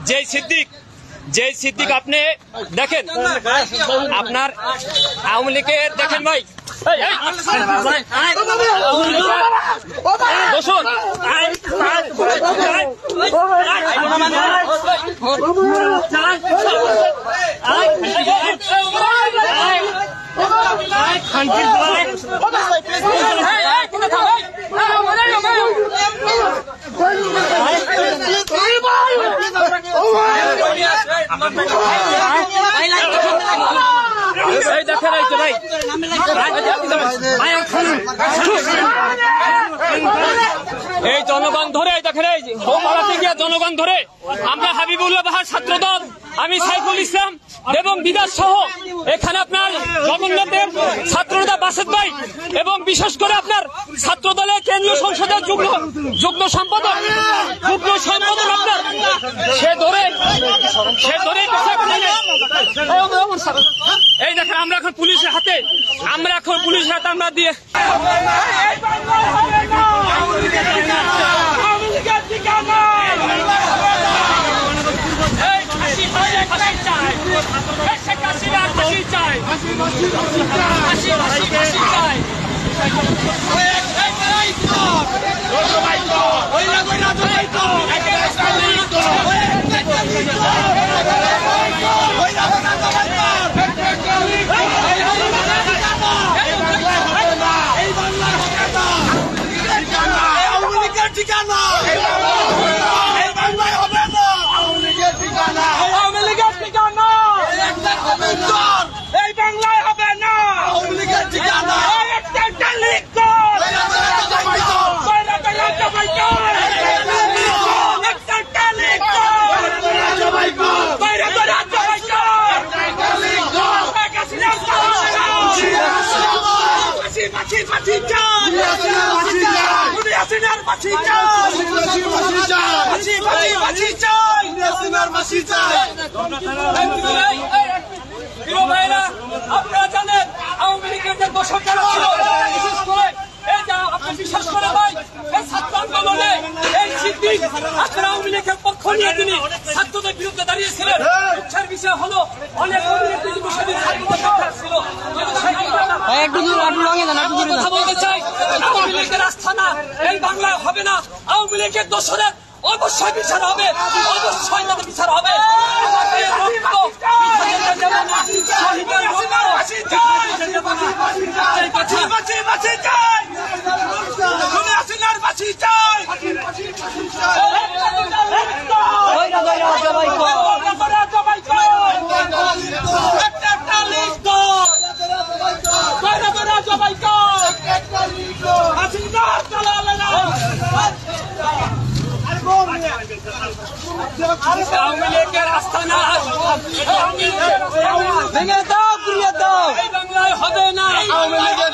যে সিদ্দিক আপনি দেখেন আপনার আওয়ামী লীগের দেখেন ভাই বসুন এই জনগণ ধরে দেখেন এই পাড়াতে গিয়ে জনগণ ধরে আমরা হাবিবুল্লাহ বাহার ছাত্রদল আমি সাইফুল ইসলাম এবং বিদাস সহ এখানে আপনার জগন্নাথের ছাত্রনেতা বাসেদ ভাই এবং বিশেষ করে আপনার ছাত্রদলের কেন্দ্রীয় সংসদের যুগ্ম সম্পাদক আপনার সে ধরে এই দেখেন আমরা এখন পুলিশের হাতে আমরা দিয়ে আপনারা জানেন আওয়ামী লীগের যে দোষকরা ছিল বিশেষ করে বিশ্বাস করে ভাই এই ছাত্র আন্দোলনে এই সিদ্দিক আপনার আওয়ামী লীগের পক্ষ নিয়ে তিনি ছাত্রদের বিরুদ্ধে দাঁড়িয়েছিলেন। দুঃখের বিষয় হলো অনেক কথা বলতে চাই আওয়ামী লীগের আস্থানা এই বাংলায় হবে না। আওয়ামী লীগের দোষরের অবশ্যই বিচার হবে, অবশ্যই তাদের বিচার হবে। আওয়ামী লীগের আস্থানা ভেঙে দাও, ঘুরিয়ে দাও, এই বাংলায় হবে না। আওয়ামী লীগের